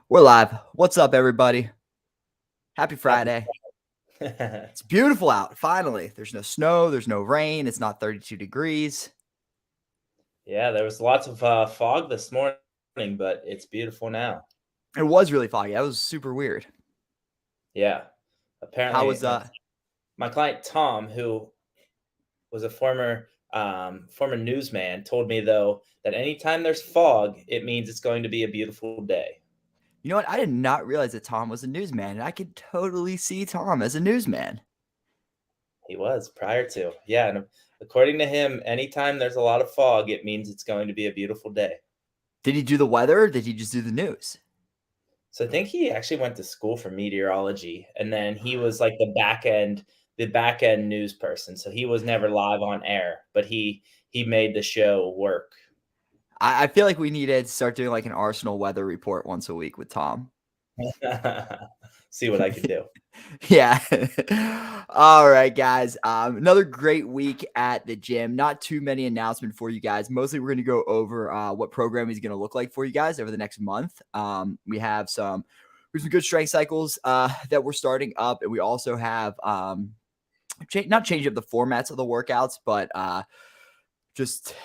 We're live. What's up, everybody? Happy Happy Friday. It's beautiful out, finally. There's no snow, there's no rain, it's not 32 degrees. Yeah, there was lots of fog this morning, but it's beautiful now. It was really foggy. That was super weird. Yeah. How Apparently was my client Tom, who was a former newsman, told me though that anytime there's fog, it means it's going to be a beautiful day. You know what? I did not realize that Tom was a newsman, and I could totally see Tom as a newsman. He was prior to. Yeah, and according to him, anytime there's a lot of fog, it means it's going to be a beautiful day. Did he do the weather or did he just do the news? So I think he actually went to school for meteorology, and then he was like the back end news person. So he was never live on air, but he made the show work. I feel like we need to start doing like an Arsenal weather report once a week with Tom. See what I can do. Yeah. All right, guys. Another great week at the gym. Not too many announcements for you guys. Mostly, we're going to go over what programming is going to look like for you guys over the next month. We have some good strength cycles that we're starting up, and we also have not change up the formats of the workouts, but just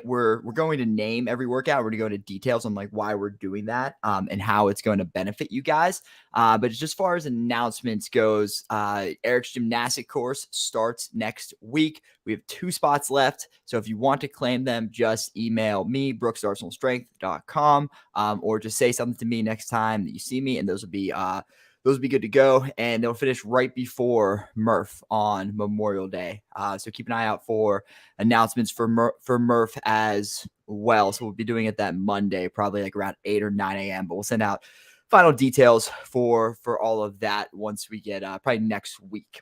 we're going to name every workout. We're going to go into details on like why we're doing that and how it's going to benefit you guys. But just as far as announcements goes, Eric's gymnastic course starts next week. We have 2 spots left. So if you want to claim them, just email me, brooks@arsenalstrength.com, or just say something to me next time that you see me, and those will be good to go, and they'll finish right before Murph on Memorial Day. So keep an eye out for announcements for Murph as well. So we'll be doing it that Monday, probably like around 8 or 9 a.m. But we'll send out final details for all of that once we get probably next week.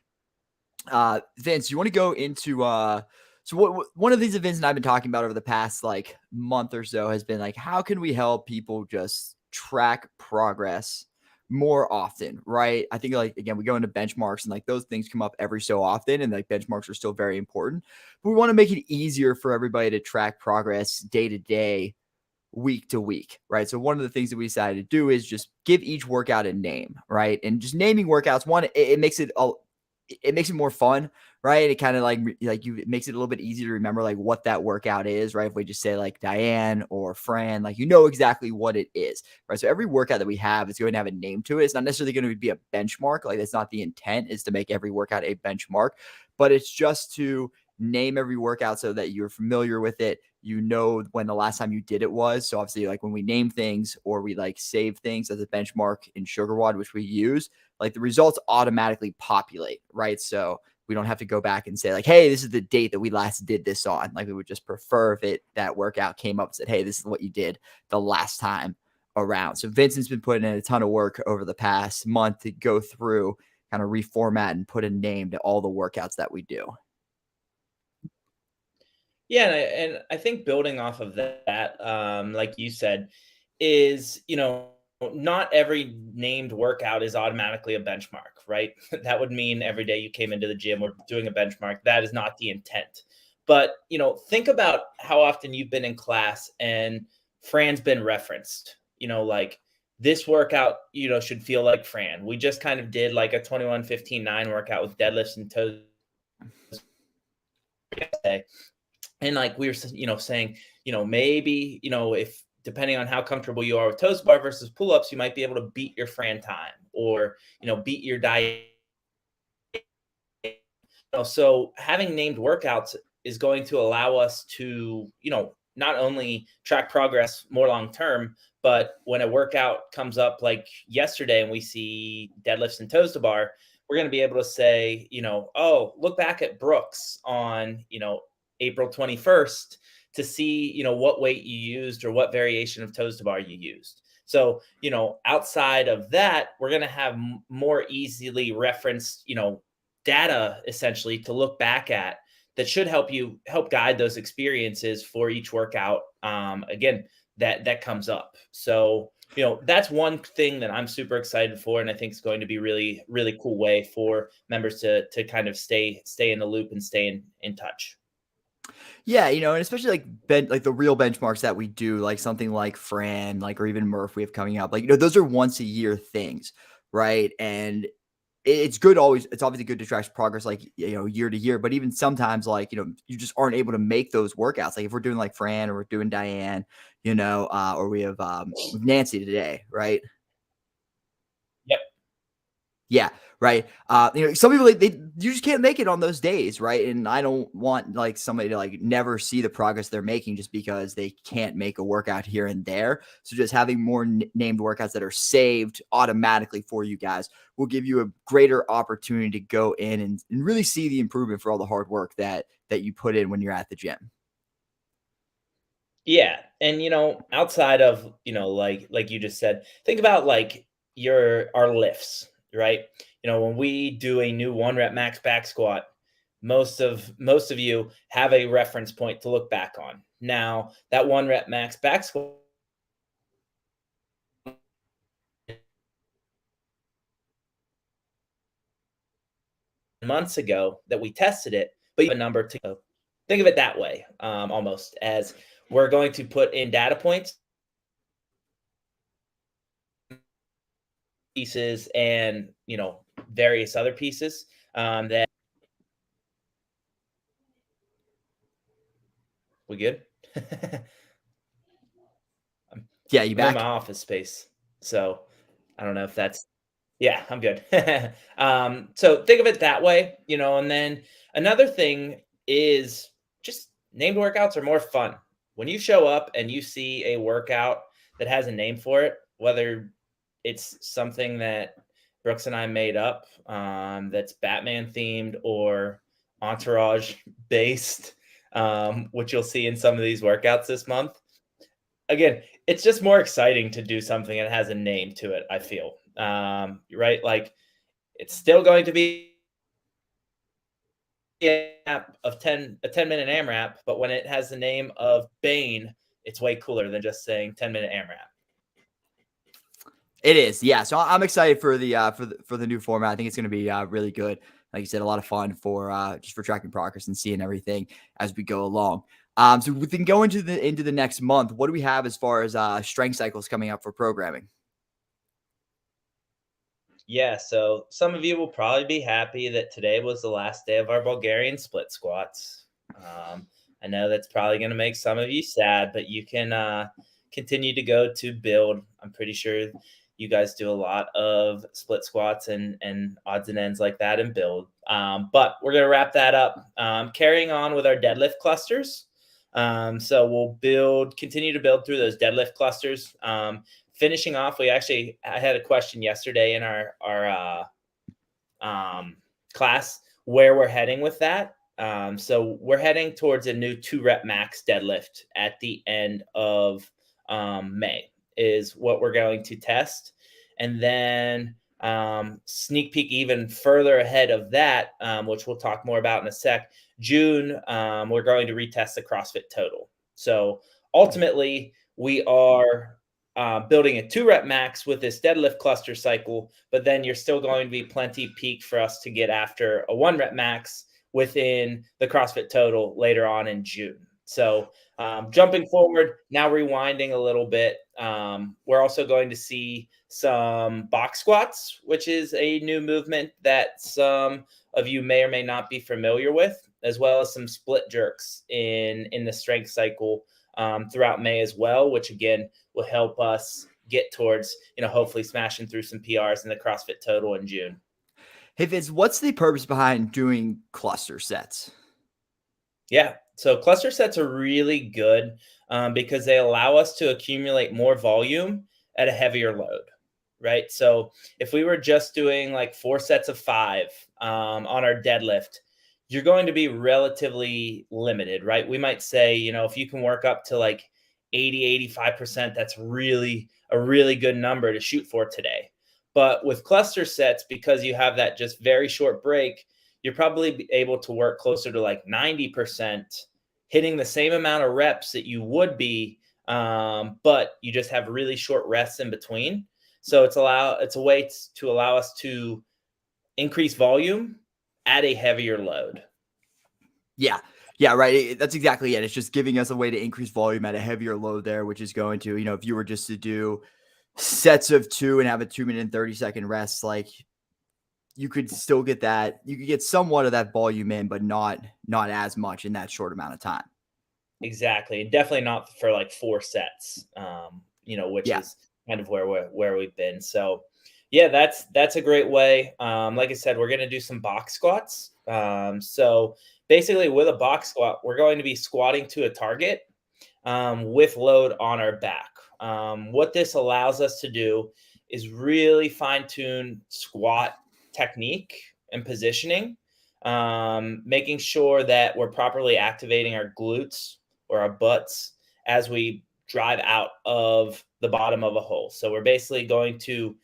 Vince, you want to go into one of these events that I've been talking about over the past like month or so has been like, how can we help people just track progress more often, right? I think like, again, we go into benchmarks and like those things come up every so often, and like benchmarks are still very important, but we want to make it easier for everybody to track progress day to day, week to week, right? So one of the things that we decided to do is just give each workout a name, right? And just naming workouts, one, it makes it more fun, right? It kind of it makes it a little bit easier to remember like what that workout is, right? If we just say like Diane or Fran, like you know exactly what it is, right? So every workout that we have is going to have a name to it. It's not necessarily going to be a benchmark. Like that's not the intent, is to make every workout a benchmark, but it's just to name every workout so that you're familiar with it. You know when the last time you did it was. So obviously, like when we name things or we like save things as a benchmark in SugarWOD, which we use, like the results automatically populate, right? So we don't have to go back and say like, hey, this is the date that we last did this on. Like we would just prefer if that workout came up and said, hey, this is what you did the last time around. So Vincent's been putting in a ton of work over the past month to go through, kind of reformat and put a name to all the workouts that we do. Yeah, and I think building off of that, like you said, is not every named workout is automatically a benchmark, right? That would mean every day you came into the gym or doing a benchmark. That is not the intent. But think about how often you've been in class and Fran's been referenced. Like this workout, should feel like Fran. We just kind of did like a 21-15-9 workout with deadlifts and toes yesterday. And like we were saying, maybe if depending on how comfortable you are with toes bar versus pull-ups, you might be able to beat your Fran time or beat your diet. So having named workouts is going to allow us to not only track progress more long term, but when a workout comes up like yesterday and we see deadlifts and toes to bar, we're going to be able to say, oh, look back at Brooks on April 21st to see, what weight you used or what variation of toes to bar you used. So, outside of that, we're going to have more easily referenced, data essentially to look back at that should help guide those experiences for each workout. Again, that comes up. So, that's one thing that I'm super excited for. And I think it's going to be really, really cool way for members to kind of stay in the loop and stay in touch. Yeah, and especially like the real benchmarks that we do, like something like Fran, like or even Murph we have coming up. Like, those are once a year things, right? And it's good always. It's obviously good to track progress like year to year, but even sometimes like you just aren't able to make those workouts. Like if we're doing like Fran or we're doing Diane, or we have with Nancy today, right? Yep. Yeah, right. Some people they you just can't make it on those days, right? And I don't want like somebody to like never see the progress they're making just because they can't make a workout here and there. So just having more named workouts that are saved automatically for you guys will give you a greater opportunity to go in and really see the improvement for all the hard work that you put in when you're at the gym. Yeah, and outside of, like you just said, think about like your our lifts, right? When we do a new 1 rep max back squat, most of you have a reference point to look back on. Now, that 1 rep max back squat months ago that we tested it, but you have a number to go. Think of it that way, almost as we're going to put in data points, pieces, and various other pieces that we good. I'm Yeah, you I'm in my back? office space, so I don't know if that's yeah, I'm good. So think of it that way, and then another thing is just named workouts are more fun. When you show up and you see a workout that has a name for it, whether it's something that Brooks and I made up, that's Batman themed or Entourage based, which you'll see in some of these workouts this month. Again, it's just more exciting to do something that has a name to it, I feel. Right? Like it's still going to be a 10-minute AMRAP, but when it has the name of Bane, it's way cooler than just saying 10-minute AMRAP. It is, yeah. So I'm excited for the new format. I think it's going to be really good. Like you said, a lot of fun for just for tracking progress and seeing everything as we go along. So we can go into the next month. What do we have as far as strength cycles coming up for programming? Yeah, so some of you will probably be happy that today was the last day of our Bulgarian split squats. I know that's probably going to make some of you sad, but you can continue to go to build. I'm pretty sure you guys do a lot of split squats and odds and ends like that in build. But we're going to wrap that up. Carrying on with our deadlift clusters. So we'll continue to build through those deadlift clusters. Finishing off, I had a question yesterday in our class where we're heading with that. So we're heading towards a new 2 rep max deadlift at the end of May is what we're going to test, and then sneak peek even further ahead of that, which we'll talk more about in a sec. June, we're going to retest the CrossFit total. So ultimately, we are building a 2 rep max with this deadlift cluster cycle, but then you're still going to be plenty peak for us to get after a 1 rep max within the CrossFit total later on in June. So jumping forward, now rewinding a little bit, we're also going to see some box squats, which is a new movement that some of you may or may not be familiar with, as well as some split jerks in the strength cycle throughout May as well, which again will help us get towards, hopefully smashing through some PRs in the CrossFit total in June. Hey Vince, what's the purpose behind doing cluster sets? Yeah. So cluster sets are really good because they allow us to accumulate more volume at a heavier load, right? So if we were just doing like 4 sets of 5 on our deadlift, you're going to be relatively limited, right? We might say, if you can work up to like 80, 85%, that's really a really good number to shoot for today. But with cluster sets, because you have that just very short break, you're probably able to work closer to like 90%, hitting the same amount of reps that you would be, but you just have really short rests in between. So it's a way to allow us to increase volume at a heavier load. Yeah. Yeah, right. That's exactly it. It's just giving us a way to increase volume at a heavier load there, which is going to, if you were just to do sets of 2 and have a 2 minute and 30-second rest, like you could still get that. You could get somewhat of that volume in, but not as much in that short amount of time. Exactly. And definitely not for like 4 sets, which Yeah. is kind of where we've been. So yeah, that's a great way. Like I said, we're gonna do some box squats. So basically with a box squat, we're going to be squatting to a target with load on our back. What this allows us to do is really fine tune squat technique and positioning, making sure that we're properly activating our glutes or our butts as we drive out of the bottom of a hole. So we're basically going to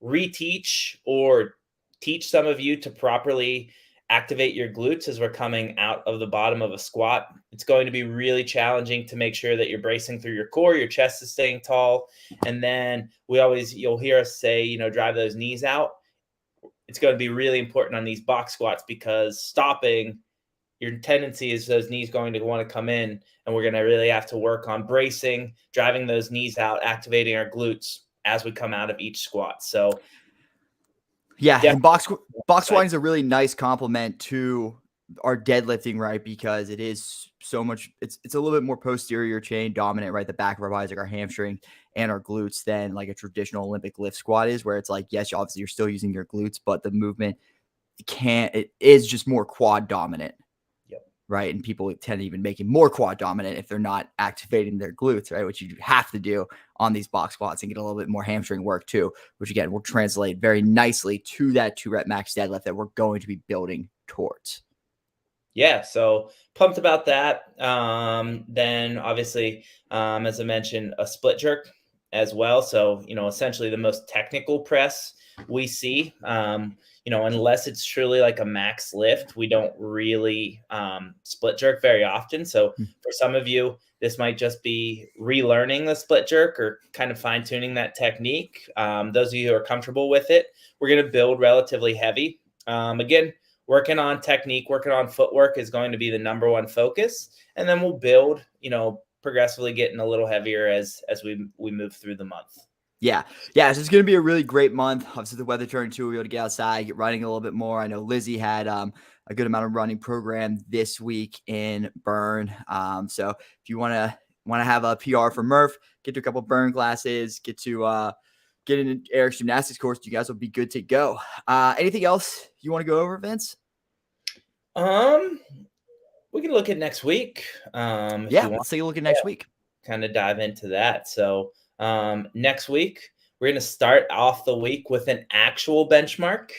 reteach or teach some of you to properly activate your glutes as we're coming out of the bottom of a squat. It's going to be really challenging to make sure that you're bracing through your core, your chest is staying tall. And then you'll hear us say, drive those knees out. It's going to be really important on these box squats because stopping, your tendency is those knees going to want to come in, and we're going to really have to work on bracing, driving those knees out, activating our glutes as we come out of each squat. So Yeah, and box like, squatting is a really nice complement to our deadlifting, right? Because it is so much. It's a little bit more posterior chain dominant, right? The back of our bodies, like our hamstring and our glutes, than like a traditional Olympic lift squat is, where it's like, yes, obviously you're still using your glutes, but the movement it is just more quad dominant. yep. Right. And people tend to even make it more quad dominant if they're not activating their glutes, right? Which you have to do on these box squats and get a little bit more hamstring work too, which again will translate very nicely to that 2-rep max deadlift that we're going to be building towards. Yeah, so pumped about that. Then obviously, as I mentioned, a split jerk as well. So, essentially the most technical press we see. Unless it's truly like a max lift, we don't really split jerk very often. So for some of you, this might just be relearning the split jerk or kind of fine tuning that technique. Those of you who are comfortable with it, we're going to build relatively heavy. Again, working on technique, working on footwork is going to be the number one focus. And then we'll build, progressively getting a little heavier as we move through the month. Yeah. So it's going to be a really great month. Obviously, the weather turned too. We'll be able to get outside, get running a little bit more. I know Lizzie had a good amount of running program this week in Burn. So if you want to have a PR for Murph, get to a couple Burn classes, get in Eric's gymnastics course, you guys will be good to go. Anything else you want to go over, Vince? We can look at next week. If you want. Let's take a look at next week. Kind of dive into that. So next week, we're going to start off the week with an actual benchmark.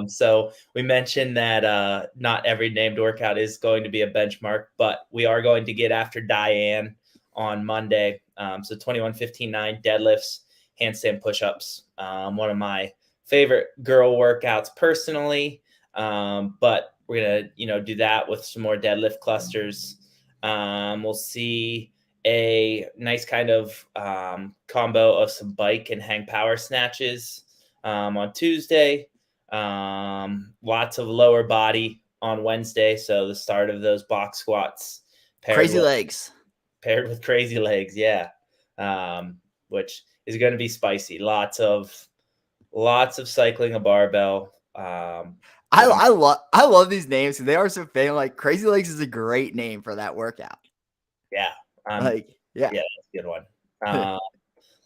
So we mentioned that not every named workout is going to be a benchmark, but we are going to get after Diane on Monday. So 21:15.9 deadlifts, handstand push-ups. One of my favorite girl workouts personally, but we're gonna do that with some more deadlift clusters. We'll see a nice kind of combo of some bike and hang power snatches on Tuesday. Lots of lower body on Wednesday. So the start of those box squats paired with crazy legs. Yeah. Which is going to be spicy. Lots of cycling a barbell. I love these names. They are so famous. Like Crazy Legs is a great name for that workout. Yeah. Yeah, that's a good one.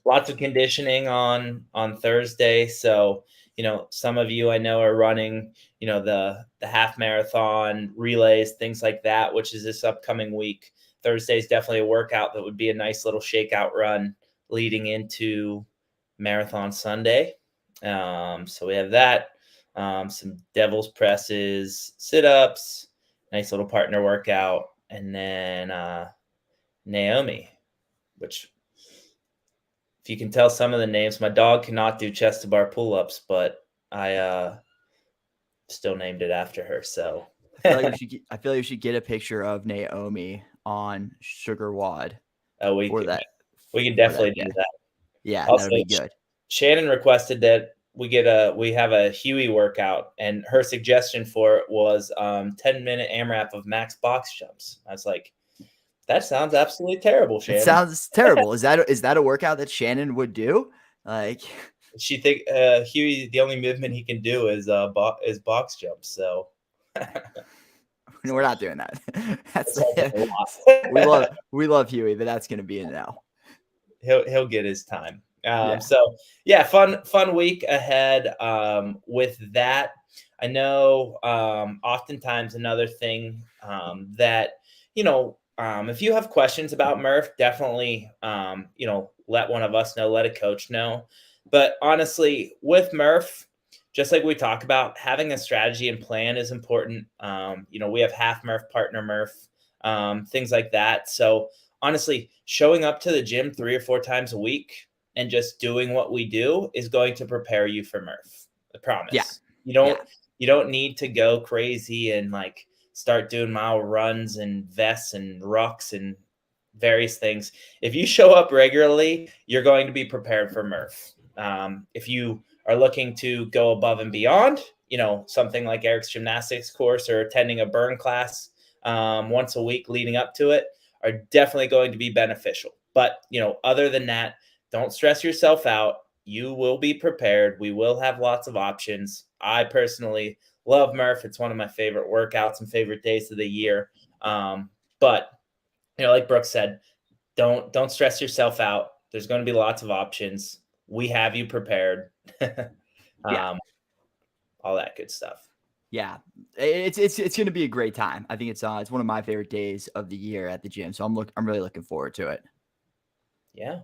Lots of conditioning on Thursday. So, some of you I know are running, the half marathon relays, things like that, which is this upcoming week. Thursday is definitely a workout that would be a nice little shakeout run leading into Marathon Sunday. So we have that, some devil's presses, sit-ups, nice little partner workout, and then Naomi, which if you can tell some of the names, my dog cannot do chest to bar pull-ups, but I still named it after her. So I feel like we should get a picture of Naomi on Sugar Wad. We can definitely do that. Yeah, Also, that'll be good. Shannon requested that we have a Huey workout, and her suggestion for it was 10-minute AMRAP of max box jumps. I was like, that sounds absolutely terrible, It Shannon. sounds terrible. Is that a workout that Shannon would do? Like, She think Huey, the only movement he can do is box jumps. So we're not doing that. That's a lot. we love Huey, but that's gonna be a no. He'll get his time. Yeah. So yeah, fun week ahead. With that, I know oftentimes another thing that if you have questions about Murph, definitely let one of us know, let a coach know. But honestly, with Murph, just like we talk about, having a strategy and plan is important. We have half Murph, partner Murph, things like that. So honestly, showing up to the gym 3 or 4 times a week and just doing what we do is going to prepare you for Murph. I promise. Yeah. You don't need to go crazy and like start doing mile runs and vests and rucks and various things. If you show up regularly, you're going to be prepared for Murph. If you are looking to go above and beyond, something like Eric's gymnastics course or attending a burn class once a week leading up to it, are definitely going to be beneficial. But, other than that, don't stress yourself out. You will be prepared. We will have lots of options. I personally love Murph. It's one of my favorite workouts and favorite days of the year. But, like Brooke said, don't stress yourself out. There's going to be lots of options. We have you prepared. All that good stuff. Yeah, it's going to be a great time. I think it's one of my favorite days of the year at the gym. So I'm really looking forward to it. Yeah.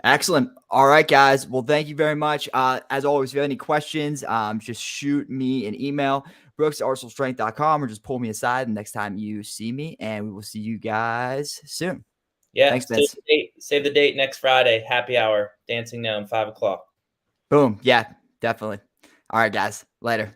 Excellent. All right, guys. Well, thank you very much. As always, if you have any questions, just shoot me an email, brooks@arsenalstrength.com, or just pull me aside the next time you see me, and we will see you guys soon. Yeah. Thanks, Vince. Save the date next Friday, happy hour, Dancing Gnome, 5 o'clock. Boom. Yeah, definitely. All right, guys. Later.